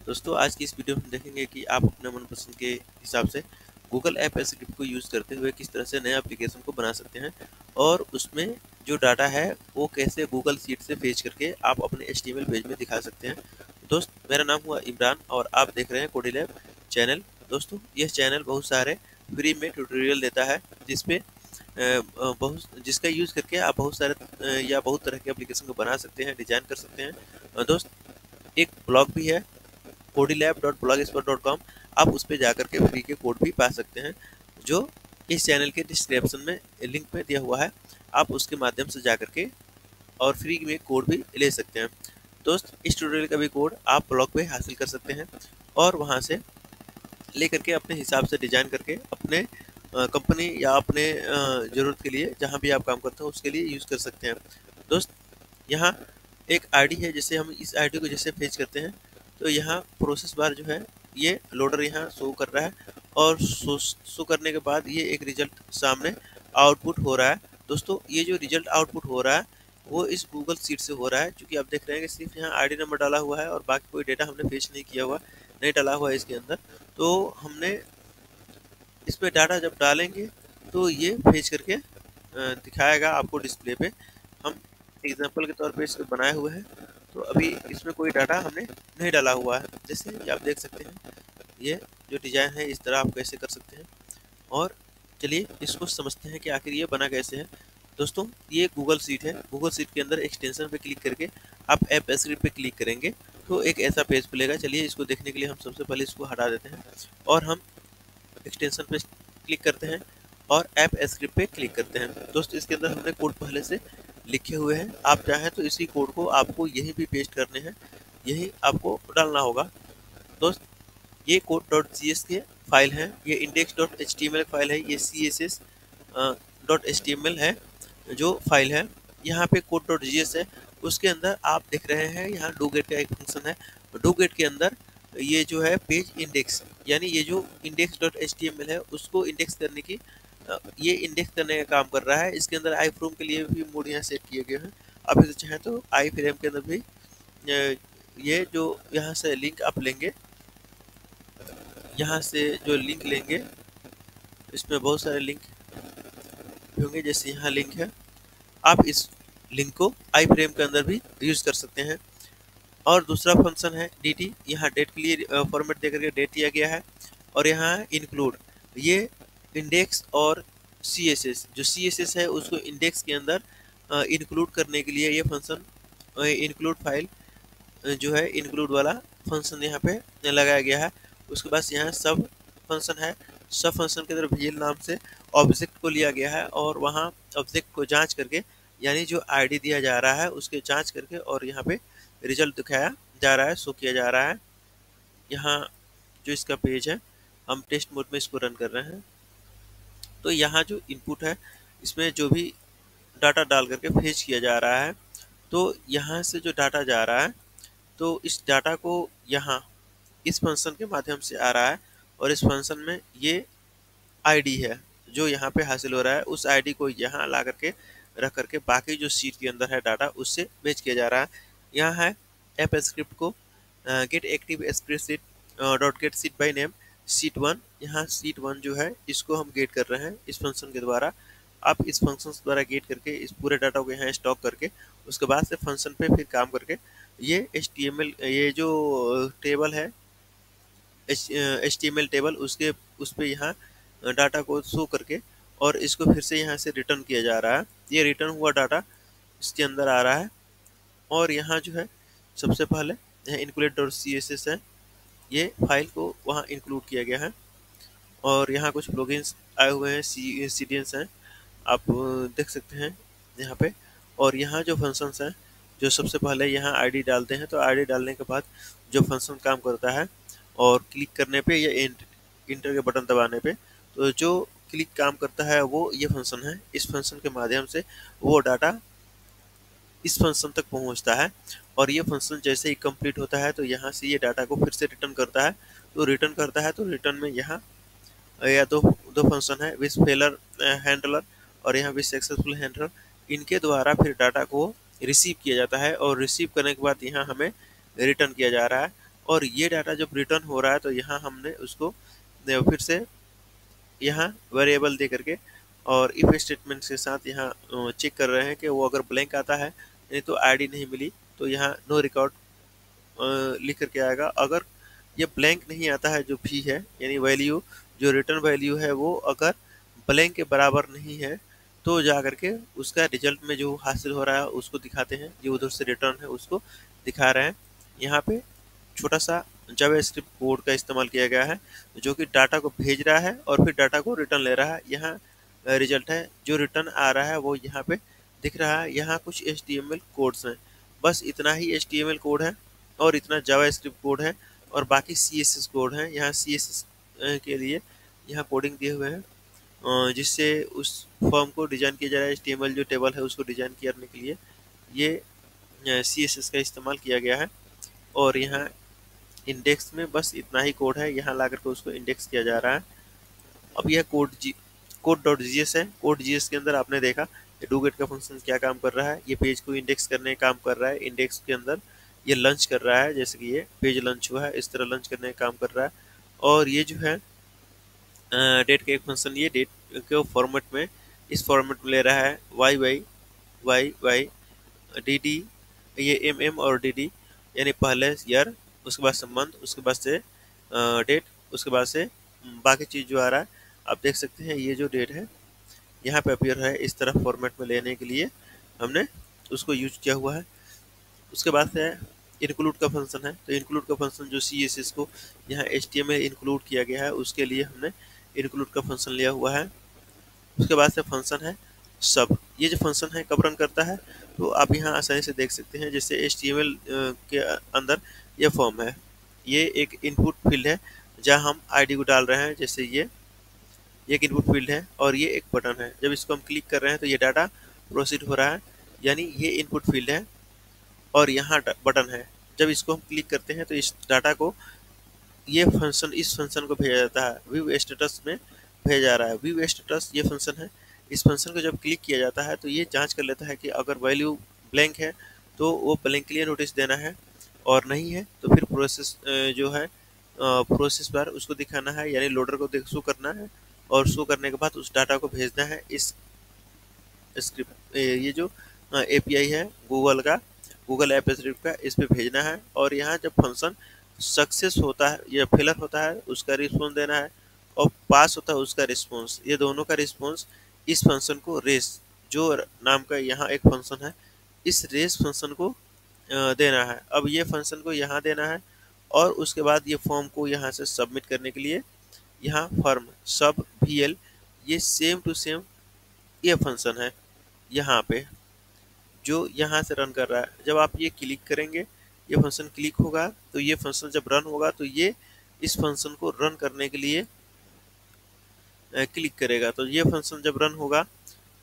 दोस्तों आज की इस वीडियो में हम देखेंगे कि आप अपने मनपसंद के हिसाब से गूगल ऐप स्क्रिप्ट को यूज़ करते हुए किस तरह से नए एप्लीकेशन को बना सकते हैं और उसमें जो डाटा है वो कैसे गूगल शीट से फेच करके आप अपने एचटीएमएल पेज में दिखा सकते हैं। दोस्त मेरा नाम हुआ इमरान और आप देख रहे हैं कोडिलैब चैनल। दोस्तों यह चैनल बहुत सारे फ्री में ट्यूटोरियल देता है जिसपे बहुत जिसका यूज़ करके आप बहुत सारे या बहुत तरह के एप्लीकेशन को बना सकते हैं, डिजाइन कर सकते हैं। दोस्त एक ब्लॉग भी है kodilab.blogspot.com, आप उस पर जाकर के फ्री के कोड भी पा सकते हैं जो इस चैनल के डिस्क्रिप्शन में लिंक में दिया हुआ है। आप उसके माध्यम से जाकर के और फ्री में कोड भी ले सकते हैं। दोस्त इस ट्यूटोरियल का भी कोड आप ब्लॉग पे हासिल कर सकते हैं और वहां से ले करके अपने हिसाब से डिजाइन करके अपने कंपनी या अपने ज़रूरत के लिए जहां भी आप काम करते हैं उसके लिए यूज़ कर सकते हैं। दोस्त यहाँ एक आईडी है, जैसे हम इस आईडी को जैसे फेच करते हैं तो यहाँ प्रोसेस बार जो है ये लोडर यहाँ शो कर रहा है और शो करने के बाद ये एक रिजल्ट सामने आउटपुट हो रहा है। दोस्तों ये जो रिजल्ट आउटपुट हो रहा है वो इस गूगल शीट से हो रहा है, क्योंकि आप देख रहे हैं कि सिर्फ यहाँ आईडी नंबर डाला हुआ है और बाकी कोई डेटा हमने फेच नहीं किया हुआ, नहीं डाला हुआ है इसके अंदर। तो हमने इसमें डाटा जब डालेंगे तो ये फेच करके दिखाएगा आपको डिस्प्ले पे। हम एग्जांपल के तौर पे इसको बनाए हुए हैं तो अभी इसमें कोई डाटा हमने नहीं डाला हुआ है, जैसे कि आप देख सकते हैं ये जो डिजाइन है इस तरह आप कैसे कर सकते हैं। और चलिए इसको समझते हैं कि आखिर ये बना कैसे है। दोस्तों ये गूगल शीट है, गूगल शीट के अंदर एक्सटेंशन पे क्लिक करके आप ऐप स्क्रिप्ट पे क्लिक करेंगे तो एक ऐसा पेज खुलेगा। चलिए इसको देखने के लिए हम सबसे पहले इसको हटा देते हैं और हम एक्सटेंशन पे क्लिक करते हैं और ऐप स्क्रिप्ट पे क्लिक करते हैं। दोस्तों इसके अंदर हमने कोड पहले से लिखे हुए हैं, आप चाहें तो इसी कोड को आपको यहीं भी पेस्ट करने हैं, यही आपको डालना होगा। दोस्त ये कोड .cs के फाइल है, ये index.html फाइल है, ये css .html है जो फाइल है। यहाँ पे code.js है, उसके अंदर आप देख रहे हैं यहाँ डोगेट का एक फंक्शन है। डोगेट के अंदर ये जो है पेज इंडेक्स, यानी ये जो index.html है उसको इंडेक्स करने की ये इंडेक्स करने का काम कर रहा है। इसके अंदर आई फ्रेम के लिए भी मोड यहाँ सेट किए गए हैं, आप इसे चाहें तो आई फ्रेम के अंदर भी ये जो यहाँ से लिंक आप लेंगे, यहाँ से जो लिंक लेंगे इसमें बहुत सारे लिंक होंगे, जैसे यहाँ लिंक है, आप इस लिंक को आई फ्रेम के अंदर भी यूज कर सकते हैं। और दूसरा फंक्शन है dt, यहाँ डेट के लिए फॉर्मेट देकर के डेट दिया गया है। और यहाँ इंक्लूड, ये इंडेक्स और css, जो css है उसको इंडेक्स के अंदर इंक्लूड करने के लिए ये फंक्शन इंक्लूड फाइल जो है इंक्लूड वाला फंक्शन यहाँ पे लगाया गया है। उसके बाद यहाँ सब फंक्शन है, सब फंक्शन के अंदर विजिल नाम से ऑब्जेक्ट को लिया गया है और वहाँ ऑब्जेक्ट को जांच करके, यानी जो आईडी दिया जा रहा है उसके जांच करके और यहाँ पे रिजल्ट दिखाया जा रहा है, शो किया जा रहा है। यहाँ जो इसका पेज है हम टेस्ट मोड में इसको रन कर रहे हैं तो यहाँ जो इनपुट है इसमें जो भी डाटा डाल करके फेच किया जा रहा है, तो यहाँ से जो डाटा जा रहा है तो इस डाटा को यहाँ इस फंक्शन के माध्यम से आ रहा है और इस फंक्शन में ये आईडी है जो यहाँ पे हासिल हो रहा है, उस आईडी को यहाँ ला करके रख करके बाकी जो सीट के अंदर है डाटा उससे मैच किया जा रहा है। यहाँ है ऐप स्क्रिप्ट को gate active spreadsheet .get sheet by name sheet 1, यहाँ sheet 1 जो है इसको हम गेट कर रहे हैं इस फंक्शन के द्वारा। आप इस फंक्शन द्वारा गेट करके इस पूरे डाटा को यहाँ स्टॉक करके उसके बाद से फंक्शन पे फिर काम करके ये HTML, ये जो टेबल है HTML टेबल, उसके उस पे यहाँ डाटा को शो करके और इसको फिर से यहाँ से रिटर्न किया जा रहा है। ये रिटर्न हुआ डाटा इसके अंदर आ रहा है और यहाँ जो है सबसे पहले यहाँ include.css है, ये फाइल को वहाँ इंक्लूड किया गया है और यहाँ कुछ प्लगइन्स आए हुए हैं, CDNs हैं, आप देख सकते हैं यहाँ पे। और यहाँ जो फंक्शंस हैं, जो सबसे पहले यहाँ आईडी डालते हैं तो आईडी डालने के बाद जो फंक्शन काम करता है और क्लिक करने पे या इंटर के बटन दबाने पे तो जो क्लिक काम करता है वो ये फंक्शन है। इस फंक्शन के माध्यम से वो डाटा इस फंक्शन तक पहुंचता है और ये फंक्शन जैसे ही कंप्लीट होता है तो यहाँ से ये डाटा को फिर से रिटर्न करता है। तो रिटर्न में यहाँ या दो फंक्शन है, विथ फेलर हैंडलर और यहाँ विथ सक्सेसफुल हैंडलर, इनके द्वारा फिर डाटा को रिसीव किया जाता है और रिसीव करने के बाद यहाँ हमें रिटर्न किया जा रहा है। और ये डाटा जब रिटर्न हो रहा है तो यहाँ हमने उसको फिर से यहाँ वेरिएबल दे करके और इफ स्टेटमेंट के साथ यहाँ चेक कर रहे हैं कि वो अगर ब्लैंक आता है नहीं तो आईडी नहीं मिली तो यहाँ नो रिकॉर्ड लिख करके आएगा। अगर ये ब्लैंक नहीं आता है जो भी है यानी वैल्यू जो रिटर्न वैल्यू है वो अगर ब्लैंक के बराबर नहीं है तो जा करके उसका रिजल्ट में जो हासिल हो रहा है उसको दिखाते हैं, जो उधर से रिटर्न है उसको दिखा रहे हैं। यहाँ पे छोटा सा जावास्क्रिप्ट कोड का इस्तेमाल किया गया है जो कि डाटा को भेज रहा है और फिर डाटा को रिटर्न ले रहा है। यहाँ रिजल्ट है जो रिटर्न आ रहा है वो यहाँ पे दिख रहा है। यहाँ कुछ HTML कोड्स हैं, बस इतना ही HTML कोड है और इतना जावास्क्रिप्ट कोड है और बाकी CSS कोड है। यहाँ CSS के लिए यहाँ कोडिंग दिए हुए हैं जिससे उस फॉर्म को डिजाइन किया जा रहा है। HTML जो टेबल है उसको डिजाइन करने के लिए ये CSS का इस्तेमाल किया गया है। और यहाँ इंडेक्स में बस इतना ही कोड है, यहाँ ला करके उसको इंडेक्स किया जा रहा है। अब यह कोड.js है। कोड.js के अंदर आपने देखा डूगेट का फंक्शन क्या काम कर रहा है, ये पेज को इंडेक्स करने का काम कर रहा है। इंडेक्स के अंदर ये लंच कर रहा है, जैसे कि ये पेज लंच हुआ है इस तरह लंच करने का काम कर रहा है। और ये जो है डेट का एक फंक्शन, ये डेट के फॉर्मेट में इस फॉर्मेट में ले रहा है वाई डी डी, ये MM और DD यानी पहले ईयर, उसके बाद संबंध, उसके बाद से डेट, उसके बाद से बाकी चीज़ जो आ रहा है आप देख सकते हैं। ये जो डेट है यहाँ पे अपीयर है इस तरह फॉर्मेट में लेने के लिए हमने उसको यूज किया हुआ है। उसके बाद से इंक्लूड का फंक्शन है, तो इंक्लूड का फंक्शन जो CSS को यहाँ HTML इंक्लूड किया गया है उसके लिए हमने इंक्लूड का फंक्शन लिया हुआ है। उसके बाद से फंक्शन है सब। ये जो फंक्शन है कब रन करता है तो आप यहाँ आसानी से देख सकते हैं। जैसे HTML के अंदर ये फॉर्म है, ये एक इनपुट फील्ड है जहाँ हम आईडी को डाल रहे हैं। जैसे ये एक इनपुट फील्ड है और ये एक बटन है, जब इसको हम क्लिक कर रहे हैं तो ये डाटा प्रोसीड हो रहा है, यानी ये इनपुट फील्ड है और यहाँ बटन है। जब इसको हम क्लिक करते हैं तो इस डाटा को ये फंक्शन इस फंक्शन को भेजा जाता है, व्यू स्टेटस में भेजा जा रहा है। व्यू स्टेटस ये फंक्शन है, इस फंक्शन को जब क्लिक किया जाता है तो ये जांच कर लेता है कि अगर वैल्यू ब्लैंक है तो वो ब्लैंक के लिए नोटिस देना है और नहीं है तो फिर प्रोसेस जो है प्रोसेस बार उसको दिखाना है, यानी लोडर को शो करना है और शो करने के बाद उस डाटा को भेजना है। इस स्क्रिप्ट ये जो API है गूगल का, गूगल ऐप स्क्रिप्ट का, इस पे भेजना है। और यहाँ जब फंक्शन सक्सेस होता है या फेलर होता है उसका रिस्पॉन्स देना है और पास होता है उसका रिस्पॉन्स, ये दोनों का रिस्पॉन्स इस फंक्शन को रेस जो नाम का यहाँ एक फंक्शन है इस रेस फंक्शन को देना है। अब ये फंक्शन को यहाँ देना है और उसके बाद ये फॉर्म को यहाँ से सबमिट करने के लिए यहाँ फॉर्म सब VL ये सेम टू सेम ये फंक्शन है यहाँ पे जो यहाँ से रन कर रहा है। जब आप ये क्लिक करेंगे ये फंक्शन क्लिक होगा तो ये फंक्शन जब रन होगा तो ये इस फंक्शन को रन करने के लिए क्लिक करेगा। तो ये फंक्शन जब रन होगा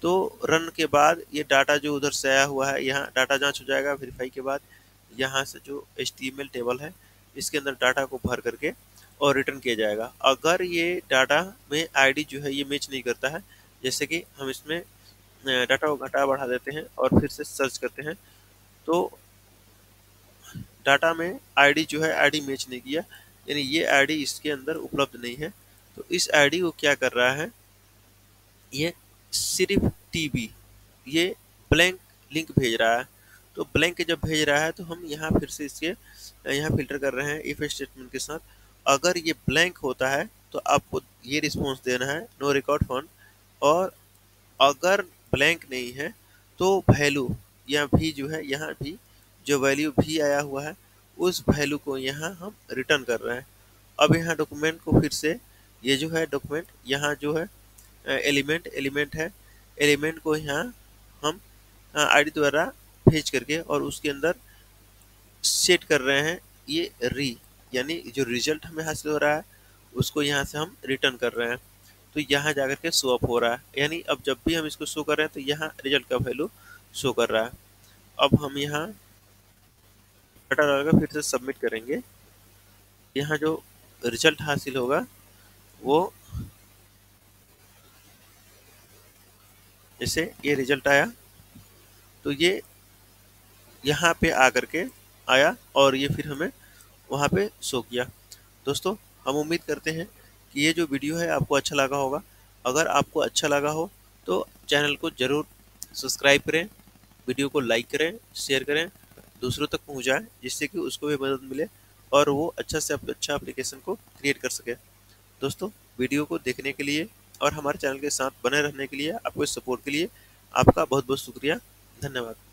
तो रन के बाद ये डाटा जो उधर से आया हुआ है यहाँ डाटा जांच हो जाएगा। वेरीफाई के बाद यहाँ से जो HTML टेबल है इसके अंदर डाटा को भर करके और रिटर्न किया जाएगा। अगर ये डाटा में आईडी जो है ये मैच नहीं करता है, जैसे कि हम इसमें डाटा को घटा बढ़ा देते हैं और फिर से सर्च करते हैं तो डाटा में आईडी जो है आईडी मैच नहीं किया, यानी ये आईडी इसके अंदर उपलब्ध नहीं है। तो इस आईडी को क्या कर रहा है, ये सिर्फ TB ये ब्लैंक लिंक भेज रहा है। तो ब्लैंक जब भेज रहा है तो हम यहाँ फिर से इसके यहाँ फिल्टर कर रहे हैं इफ स्टेटमेंट के साथ। अगर ये ब्लैंक होता है तो आपको ये रिस्पॉन्स देना है नो रिकॉर्ड फाउंड, और अगर ब्लैंक नहीं है तो वैल्यू यहाँ भी जो है यहाँ भी जो वैल्यू भी आया हुआ है उस वैल्यू को यहाँ हम रिटर्न कर रहे हैं। अब यहाँ डॉक्यूमेंट को फिर से ये जो है डॉक्यूमेंट यहाँ जो है एलिमेंट है, एलिमेंट को यहाँ हम आईडी द्वारा भेज करके और उसके अंदर सेट कर रहे हैं ये री, यानी जो रिजल्ट हमें हासिल हो रहा है उसको यहाँ से हम रिटर्न कर रहे हैं। तो यहाँ जाकर के शो अप हो रहा है, यानी अब जब भी हम इसको शो कर रहे हैं तो यहाँ रिजल्ट का वैल्यू शो कर रहा है। अब हम यहाँ डाटा डालकर फिर से सबमिट करेंगे, यहाँ जो रिजल्ट हासिल होगा वो जैसे ये रिजल्ट आया तो ये यहाँ पे आकर के आया और ये फिर हमें वहाँ पे शो किया। दोस्तों, हम उम्मीद करते हैं कि ये जो वीडियो है आपको अच्छा लगा होगा। अगर आपको अच्छा लगा हो तो चैनल को ज़रूर सब्सक्राइब करें, वीडियो को लाइक करें, शेयर करें, दूसरों तक पहुँचाएँ जिससे कि उसको भी मदद मिले और वो अच्छा से अच्छा एप्लीकेशन को क्रिएट कर सके। दोस्तों, वीडियो को देखने के लिए और हमारे चैनल के साथ बने रहने के लिए, आपके सपोर्ट के लिए आपका बहुत बहुत शुक्रिया। धन्यवाद।